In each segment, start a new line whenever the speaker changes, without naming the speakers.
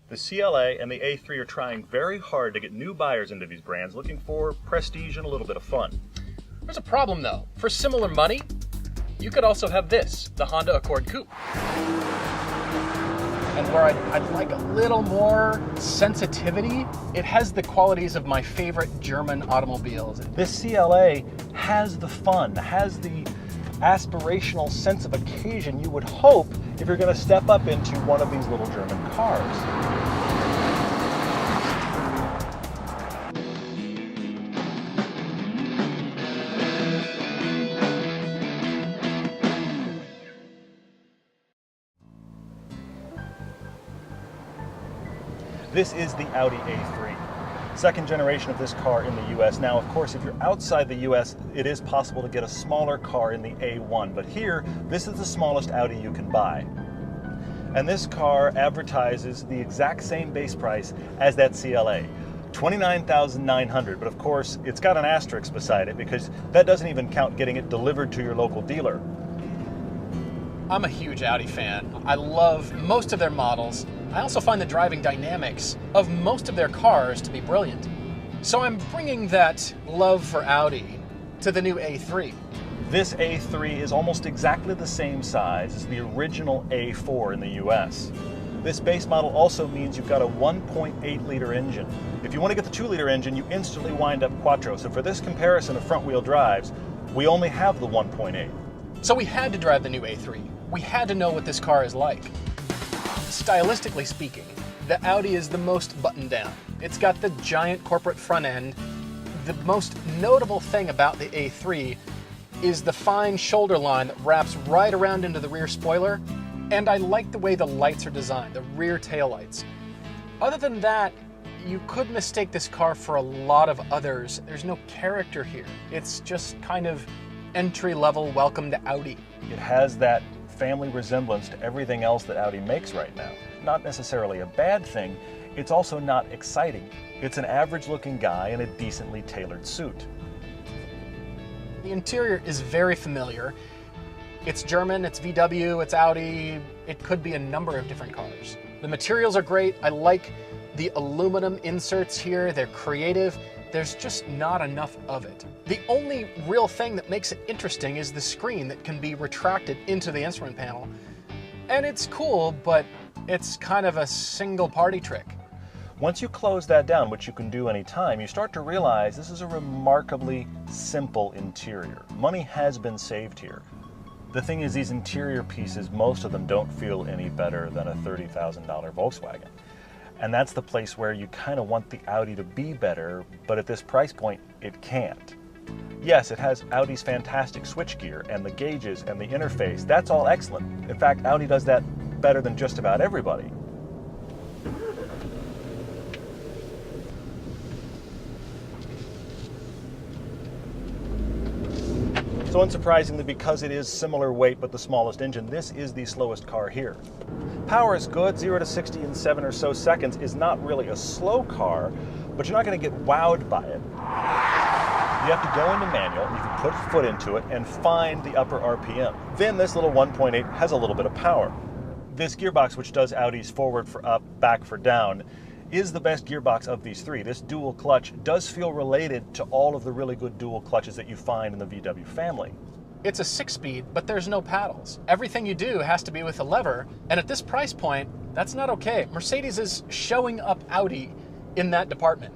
The CLA and the A3 are trying very hard to get new buyers into these brands looking for prestige and a little bit of fun.
There's a problem though. For similar money, you could also have this, the Honda Accord Coupe. And where I'd like a little more sensitivity, it has the qualities of my favorite German automobiles.
This CLA has the fun, has the aspirational sense of occasion you would hope if you're going to step up into one of these little German cars. This is the Audi A3, second generation of this car in the US. Now, of course, if you're outside the US, it is possible to get a smaller car in the A1, but here, this is the smallest Audi you can buy. And this car advertises the exact same base price as that CLA, $29,900, but of course, it's got an asterisk beside it because that doesn't even count getting it delivered to your local dealer.
I'm a huge Audi fan. I love most of their models. I also find the driving dynamics of most of their cars to be brilliant. So I'm bringing that love for Audi to the new A3.
This A3 is almost exactly the same size as the original A4 in the US. This base model also means you've got a 1.8 liter engine. If you want to get the 2 liter engine, you instantly wind up quattro. So for this comparison of front wheel drives, we only have the 1.8.
So we had to drive the new A3. We had to know what this car is like. Stylistically speaking, the Audi is the most buttoned down. It's got the giant corporate front end. The most notable thing about the A3 is the fine shoulder line that wraps right around into the rear spoiler, and I like the way the lights are designed, the rear taillights. Other than that, you could mistake this car for a lot of others. There's no character here. It's just kind of entry-level welcome to Audi.
It has that family resemblance to everything else that Audi makes right now. Not necessarily a bad thing, it's also not exciting. It's an average-looking guy in a decently tailored suit.
The interior is very familiar. It's German, it's VW, it's Audi, it could be a number of different cars. The materials are great. I like the aluminum inserts here. They're creative. There's just not enough of it. The only real thing that makes it interesting is the screen that can be retracted into the instrument panel. And it's cool, but it's kind of a single party trick.
Once you close that down, which you can do anytime, you start to realize this is a remarkably simple interior. Money has been saved here. The thing is, these interior pieces, most of them don't feel any better than a $30,000 Volkswagen. And that's the place where you kind of want the Audi to be better, but at this price point, it can't. Yes, it has Audi's fantastic switchgear and the gauges and the interface. That's all excellent. In fact, Audi does that better than just about everybody. So unsurprisingly, because it is similar weight but the smallest engine, this is the slowest car here. Power is good. 0 to 60 in 7 or so seconds is not really a slow car, but you're not going to get wowed by it. You have to go into manual, you can put a foot into it and find the upper RPM. Then this little 1.8 has a little bit of power. This gearbox, which does Audi's forward for up, back for down, is the best gearbox of these three. This dual clutch does feel related to all of the really good dual clutches that you find in the VW family.
It's a 6-speed, but there's no paddles. Everything you do has to be with a lever, and at this price point, that's not okay. Mercedes is showing up Audi in that department.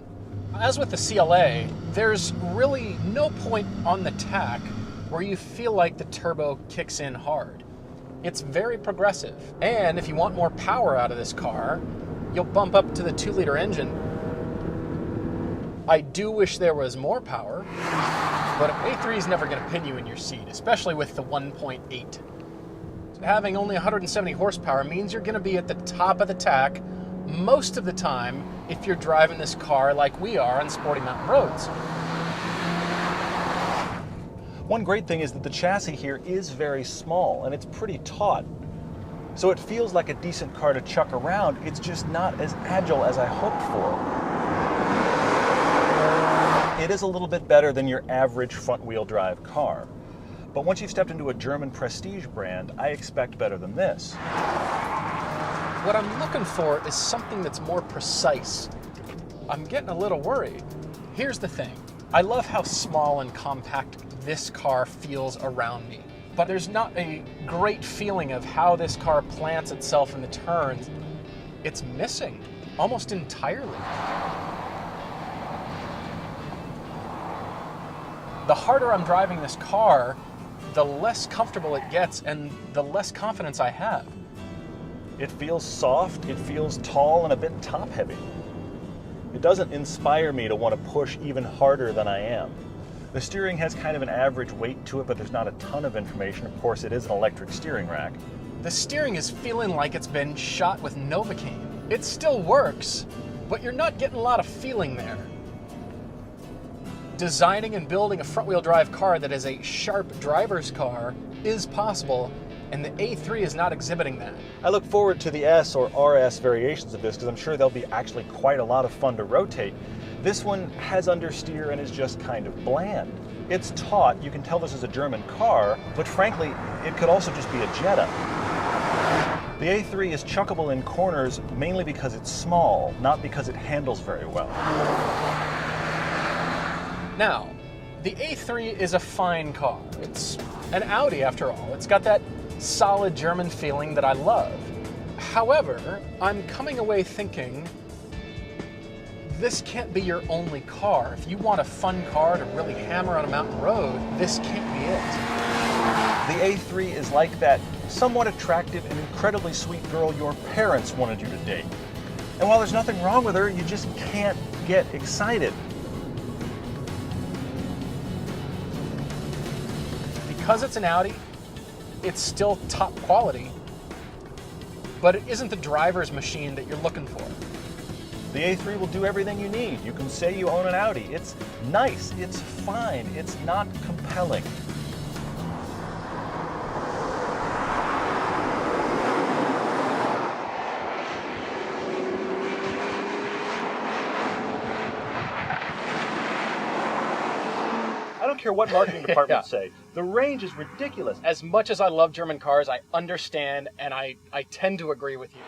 As with the CLA, there's really no point on the tack where you feel like the turbo kicks in hard. It's very progressive, and if you want more power out of this car, you'll bump up to the 2-liter engine. I do wish there was more power, but an A3 is never going to pin you in your seat, especially with the 1.8. So having only 170 horsepower means you're going to be at the top of the tack most of the time if you're driving this car like we are on sporty mountain roads.
One great thing is that the chassis here is very small and it's pretty taut. So it feels like a decent car to chuck around. It's just not as agile as I hoped for. It is a little bit better than your average front-wheel drive car. But once you've stepped into a German prestige brand, I expect better than this.
What I'm looking for is something that's more precise. I'm getting a little worried. Here's the thing. I love how small and compact this car feels around me, but there's not a great feeling of how this car plants itself in the turns. It's missing almost entirely. The harder I'm driving this car, the less comfortable it gets and the less confidence I have.
It feels soft, it feels tall and a bit top heavy. It doesn't inspire me to want to push even harder than I am. The steering has kind of an average weight to it, but there's not a ton of information. Of course, it is an electric steering rack.
The steering is feeling like it's been shot with Novocaine. It still works, but you're not getting a lot of feeling there. Designing and building a front-wheel drive car that is a sharp driver's car is possible, and the A3 is not exhibiting that.
I look forward to the S or RS variations of this because I'm sure they'll be actually quite a lot of fun to rotate. This one has understeer and is just kind of bland. It's taut, you can tell this is a German car, but frankly, it could also just be a Jetta. The A3 is chuckable in corners mainly because it's small, not because it handles very well.
Now, the A3 is a fine car. It's an Audi after all. It's got that solid German feeling that I love. However, I'm coming away thinking, this can't be your only car. If you want a fun car to really hammer on a mountain road, this can't be it.
The A3 is like that somewhat attractive and incredibly sweet girl your parents wanted you to date. And while there's nothing wrong with her, you just can't get excited.
Because it's an Audi, it's still top quality, but it isn't the driver's machine that you're looking for.
The A3 will do everything you need. You can say you own an Audi. It's nice, it's fine, it's not compelling. I don't care what marketing departments say. The range is ridiculous.
As much as I love German cars, I understand and I tend to agree with you.